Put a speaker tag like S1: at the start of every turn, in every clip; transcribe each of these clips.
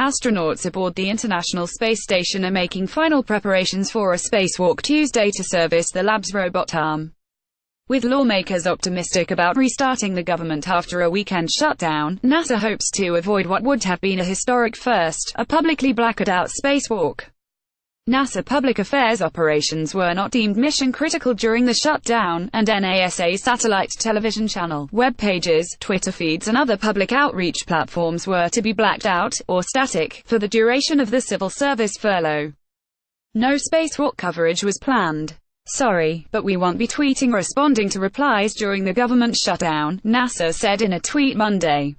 S1: Astronauts aboard the International Space Station are making final preparations for a spacewalk Tuesday to service the lab's robot arm. With lawmakers optimistic about restarting the government after a weekend shutdown, NASA hopes to avoid what would have been a historic first, a publicly blacked-out spacewalk. NASA public affairs operations were not deemed mission-critical during the shutdown, and NASA's satellite television channel, web pages, Twitter feeds and other public outreach platforms were to be blacked out, or static, for the duration of the civil service furlough. No spacewalk coverage was planned. "Sorry, but we won't be tweeting or responding to replies during the government shutdown," NASA said in a tweet Monday.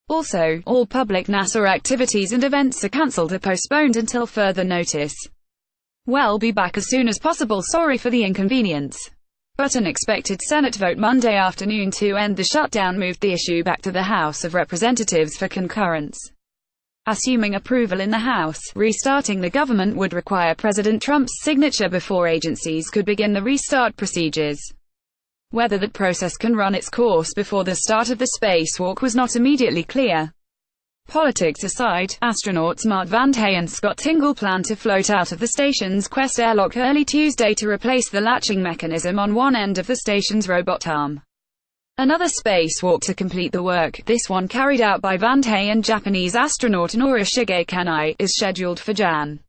S1: Also, all public NASA activities and events are cancelled or postponed until further notice. "We'll be back as soon as possible, sorry for the inconvenience." But an expected Senate vote Monday afternoon to end the shutdown moved the issue back to the House of Representatives for concurrence. Assuming approval in the House, restarting the government would require President Trump's signature before agencies could begin the restart procedures. Whether that process can run its course before the start of the spacewalk was not immediately clear. Politics aside, astronauts Mark Vande and Scott Tingle plan to float out of the station's Quest airlock early Tuesday to replace the latching mechanism on one end of the station's robot arm. Another spacewalk to complete the work, this one carried out by Vande and Japanese astronaut Norishige Kanai, is scheduled for Jan.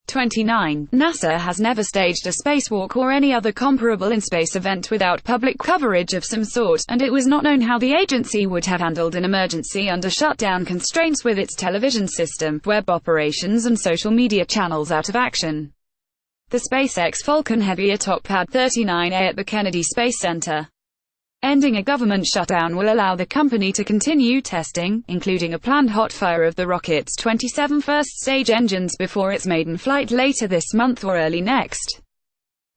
S1: 29. NASA has never staged a spacewalk or any other comparable in-space event without public coverage of some sort, and it was not known how the agency would have handled an emergency under shutdown constraints with its television system, web operations and social media channels out of action. The SpaceX Falcon Heavy atop Pad 39A at the Kennedy Space Center. Ending a government shutdown will allow the company to continue testing, including a planned hot fire of the rocket's 27 first-stage engines before its maiden flight later this month or early next.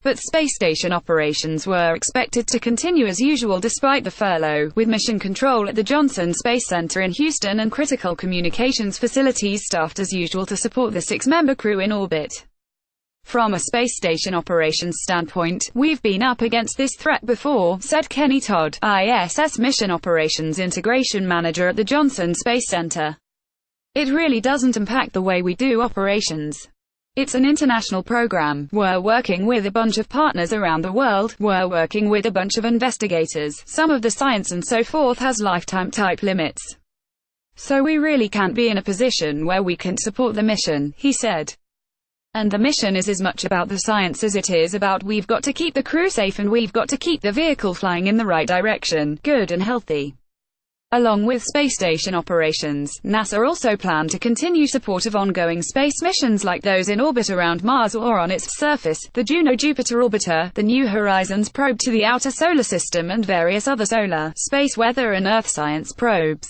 S1: But space station operations were expected to continue as usual despite the furlough, with mission control at the Johnson Space Center in Houston and critical communications facilities staffed as usual to support the six-member crew in orbit. "From a space station operations standpoint, we've been up against this threat before," said Kenny Todd, ISS Mission Operations Integration Manager at the Johnson Space Center. "It really doesn't impact the way we do operations. It's an international program. We're working with a bunch of partners around the world. We're working with a bunch of investigators. Some of the science and so forth has lifetime type limits. So we really can't be in a position where we can support the mission," he said. "And the mission is as much about the science as it is about we've got to keep the crew safe and we've got to keep the vehicle flying in the right direction, good and healthy." Along with space station operations, NASA also planned to continue support of ongoing space missions like those in orbit around Mars or on its surface, the Juno-Jupiter orbiter, the New Horizons probe to the outer solar system and various other solar, space weather and Earth science probes.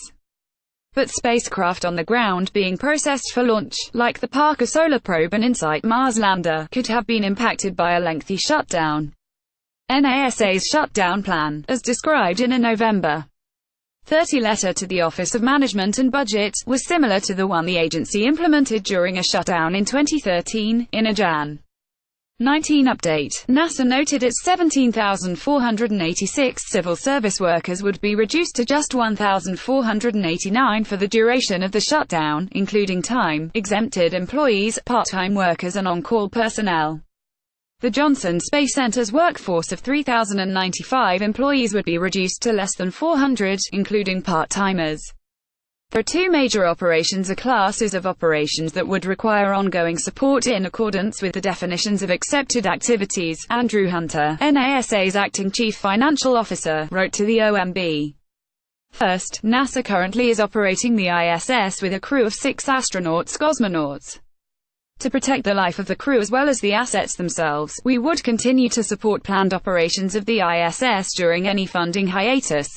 S1: But spacecraft on the ground being processed for launch, like the Parker Solar Probe and InSight Mars lander, could have been impacted by a lengthy shutdown. NASA's shutdown plan, as described in a November 30 letter to the Office of Management and Budget, was similar to the one the agency implemented during a shutdown in 2013. In a Jan. 19 update, NASA noted its 17,486 civil service workers would be reduced to just 1,489 for the duration of the shutdown, including time-exempted employees, part-time workers and on-call personnel. The Johnson Space Center's workforce of 3,095 employees would be reduced to less than 400, including part-timers. There are two major operations or classes of operations that would require ongoing support in accordance with the definitions of accepted activities, Andrew Hunter, NASA's acting chief financial officer, wrote to the OMB. First, NASA currently is operating the ISS with a crew of 6 astronauts, cosmonauts. To protect the life of the crew as well as the assets themselves, we would continue to support planned operations of the ISS during any funding hiatus.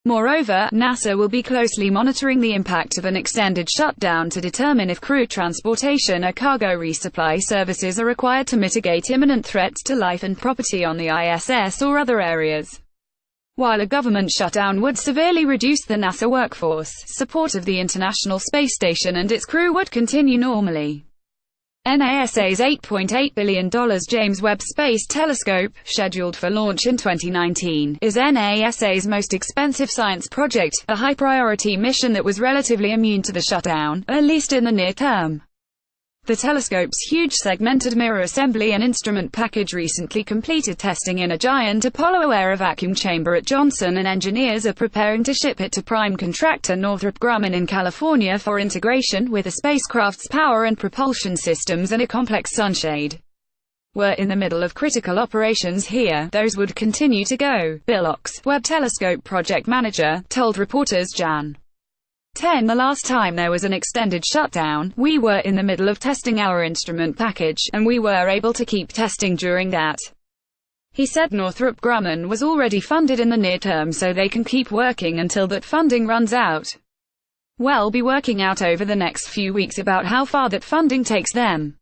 S1: Moreover, NASA will be closely monitoring the impact of an extended shutdown to determine if crew transportation or cargo resupply services are required to mitigate imminent threats to life and property on the ISS or other areas. While a government shutdown would severely reduce the NASA workforce, support of the International Space Station and its crew would continue normally. NASA's $8.8 billion James Webb Space Telescope, scheduled for launch in 2019, is NASA's most expensive science project, a high-priority mission that was relatively immune to the shutdown, at least in the near term. The telescope's huge segmented mirror assembly and instrument package recently completed testing in a giant Apollo-era vacuum chamber at Johnson, and engineers are preparing to ship it to prime contractor Northrop Grumman in California for integration with the spacecraft's power and propulsion systems and a complex sunshade. We're in the middle of critical operations here, those would continue to go, Bill Ox, Webb Telescope project manager, told reporters Jan. 10. The last time there was an extended shutdown, we were in the middle of testing our instrument package, and we were able to keep testing during that. He said Northrop Grumman was already funded in the near term, so they can keep working until that funding runs out. We'll be working out over the next few weeks about how far that funding takes them.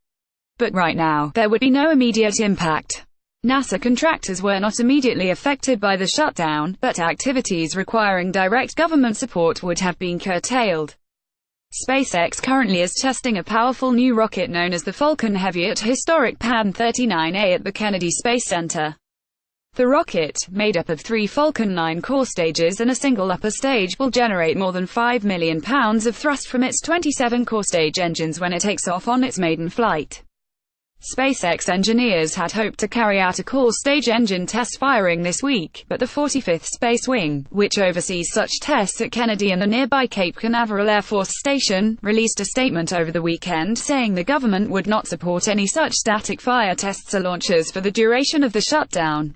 S1: But right now, there would be no immediate impact. NASA contractors were not immediately affected by the shutdown, but activities requiring direct government support would have been curtailed. SpaceX currently is testing a powerful new rocket known as the Falcon Heavy at historic Pan 39A at the Kennedy Space Center. The rocket, made up of 3 Falcon 9 core stages and a single upper stage, will generate more than 5 million pounds of thrust from its 27 core stage engines when it takes off on its maiden flight. SpaceX engineers had hoped to carry out a core stage engine test firing this week, but the 45th Space Wing, which oversees such tests at Kennedy and the nearby Cape Canaveral Air Force Station, released a statement over the weekend saying the government would not support any such static fire tests or launches for the duration of the shutdown.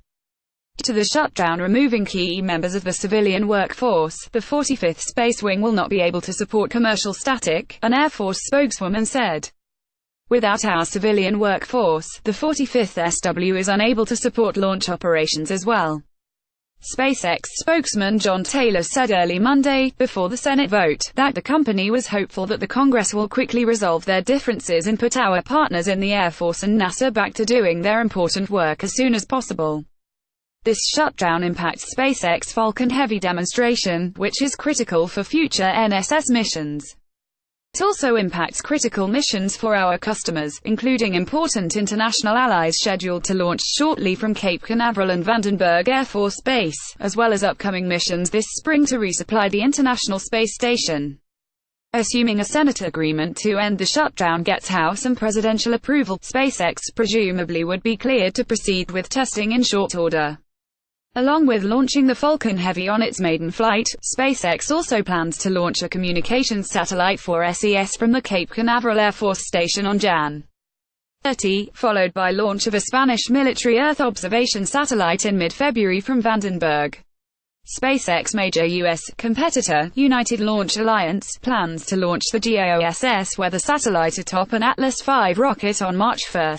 S1: Due to the shutdown removing key members of the civilian workforce, the 45th Space Wing will not be able to support commercial static, an Air Force spokeswoman said. Without our civilian workforce, the 45th SW is unable to support launch operations as well. SpaceX spokesman John Taylor said early Monday, before the Senate vote, that the company was hopeful that the Congress will quickly resolve their differences and put our partners in the Air Force and NASA back to doing their important work as soon as possible. This shutdown impacts SpaceX Falcon Heavy demonstration, which is critical for future NSS missions. It also impacts critical missions for our customers, including important international allies scheduled to launch shortly from Cape Canaveral and Vandenberg Air Force Base, as well as upcoming missions this spring to resupply the International Space Station. Assuming a Senate agreement to end the shutdown gets House and presidential approval, SpaceX presumably would be cleared to proceed with testing in short order. Along with launching the Falcon Heavy on its maiden flight, SpaceX also plans to launch a communications satellite for SES from the Cape Canaveral Air Force Station on Jan. 30, followed by launch of a Spanish military Earth observation satellite in mid-February from Vandenberg. SpaceX major U.S. competitor, United Launch Alliance, plans to launch the GEOSS weather satellite atop an Atlas V rocket on March 1.